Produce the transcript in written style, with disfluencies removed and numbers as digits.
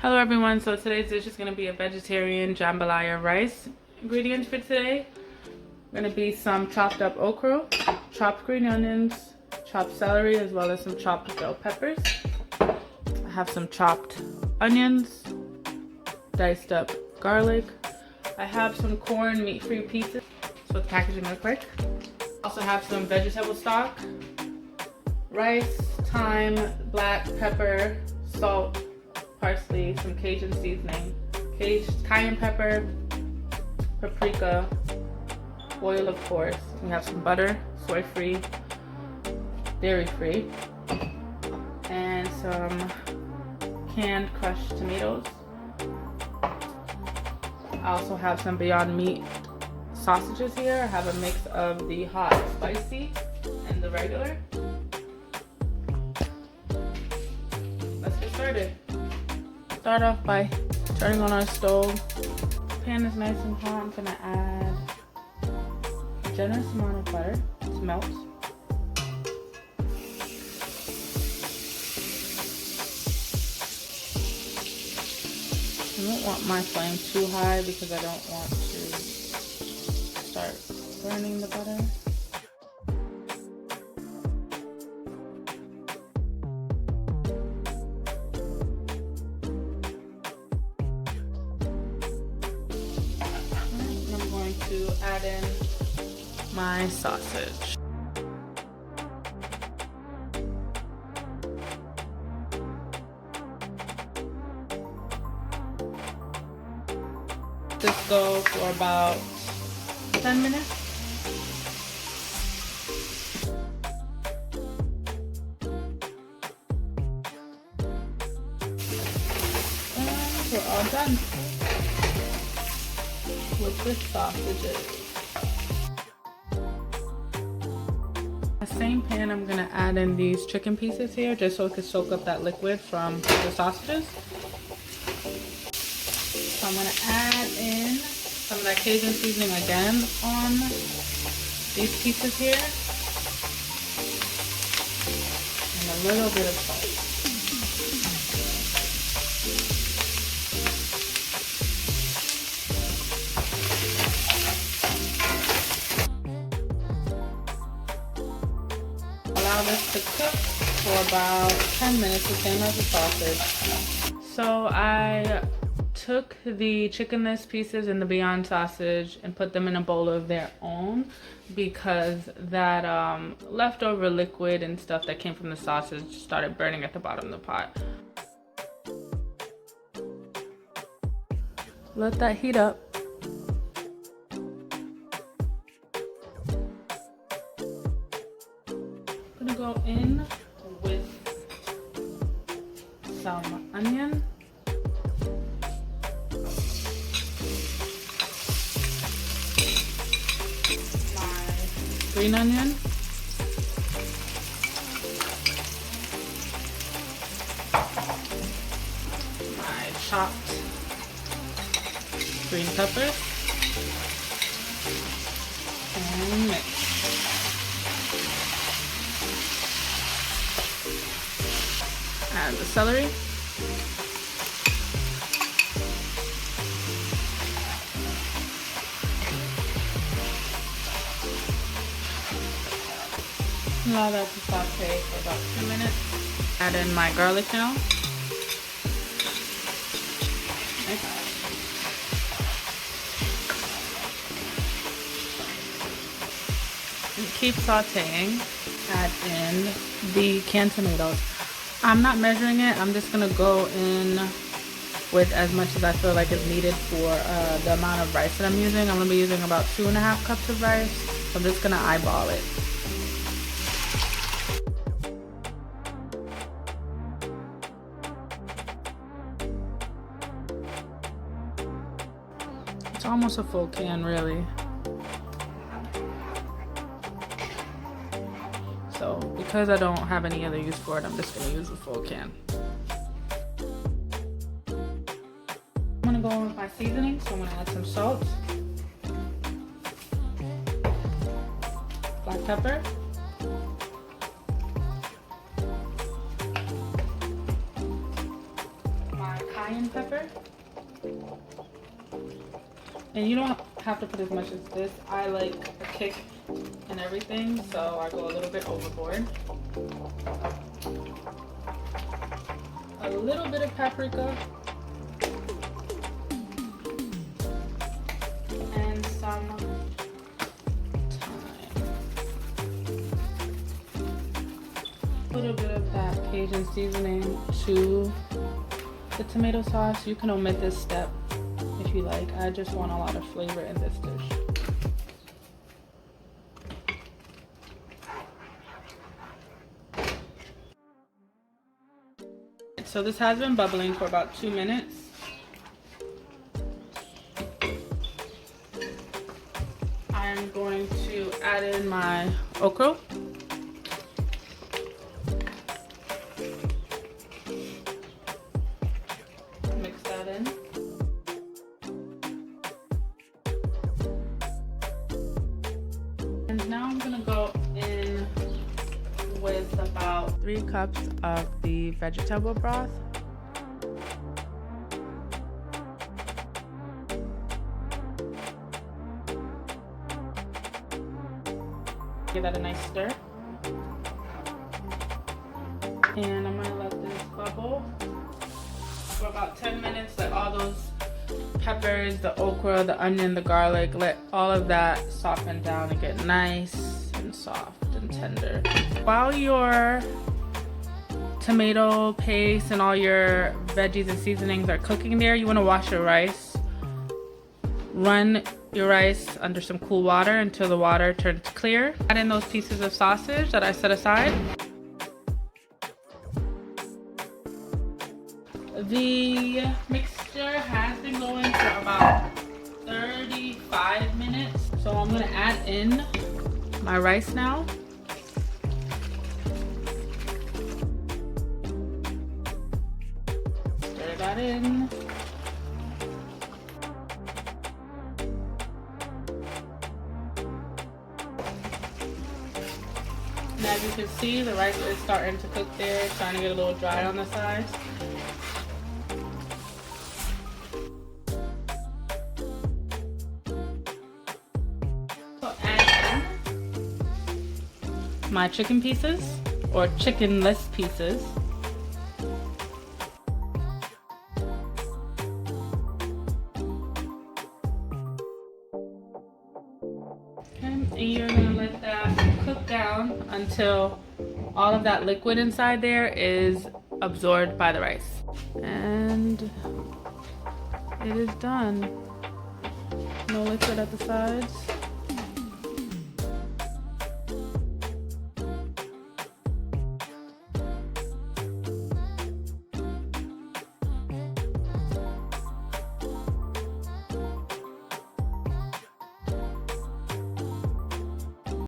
Hello everyone, so today's dish is going to be a vegetarian jambalaya rice. Ingredients for today are going to be some chopped up okra, chopped green onions, chopped celery, as well as some chopped bell peppers. I have some chopped onions, diced up garlic. I have some corn meat-free pieces, so the packaging real quick. Also have some vegetable stock, rice, thyme, black pepper, salt, parsley, some Cajun seasoning, cayenne pepper, paprika, oil of course. We have some butter, soy-free, dairy-free, and some canned crushed tomatoes. I also have some Beyond Meat sausages here. I have a mix of the hot spicy and the regular. Let's get started. Start off by turning on our stove. The pan is nice and hot. I'm gonna add a generous amount of butter to melt. I don't want my flame too high because I don't want to start burning the butter. To add in my sausage. Just go for about 10 minutes. And we're all done with the sausages. The same pan, I'm gonna add in these chicken pieces here just so it can soak up that liquid from the sausages. So I'm gonna add in some of that Cajun seasoning again on these pieces here, and a little bit of salt. Allow this to cook for about 10 minutes, the same as the sausage. So I took the chickenless pieces and the Beyond sausage and put them in a bowl of their own because that leftover liquid and stuff that came from the sausage started burning at the bottom of the pot. Let that heat up. I'm gonna go in with some onion, my green onion, my chopped green peppers, and mix. Add the celery. Allow that to saute for about 2 minutes. Add in my garlic now. And keep sauteing. Add in the canned tomatoes. I'm not measuring it. I'm just gonna go in with as much as I feel like is needed for the amount of rice that I'm using. I'm gonna be using about 2.5 cups of rice. So I'm just gonna eyeball it. It's almost a full can, really. So because I don't have any other use for it, I'm just gonna use a full can. I'm gonna go in with my seasoning, so I'm gonna add some salt, black pepper, my cayenne pepper. And you don't have to put as much as this. I like a kick and everything, so I go a little bit overboard. A little bit of paprika. And some thyme. A little bit of that Cajun seasoning to the tomato sauce. You can omit this step if you like. I just want a lot of flavor in this dish. So this has been bubbling for about 2 minutes. I'm going to add in my okra. Mix that in. And now I'm gonna go in with about 3 cups of the vegetable broth. Give that a nice stir. And I'm gonna let this bubble for about 10 minutes. Let all those peppers, the okra, the onion, the garlic, let all of that soften down and get nice and soft and tender. While your tomato paste and all your veggies and seasonings are cooking there, you want to wash your rice. Run your rice under some cool water until the water turns clear. Add in those pieces of sausage that I set aside. The mixture has been going for about 35 minutes. So I'm gonna add in my rice now. Stir that in. And as you can see, the rice is starting to cook there. It's trying to get a little dry on the sides. So add in my chicken pieces, or chickenless pieces. And you're gonna let that cook down until all of that liquid inside there is absorbed by the rice. And it is done. No liquid at the sides.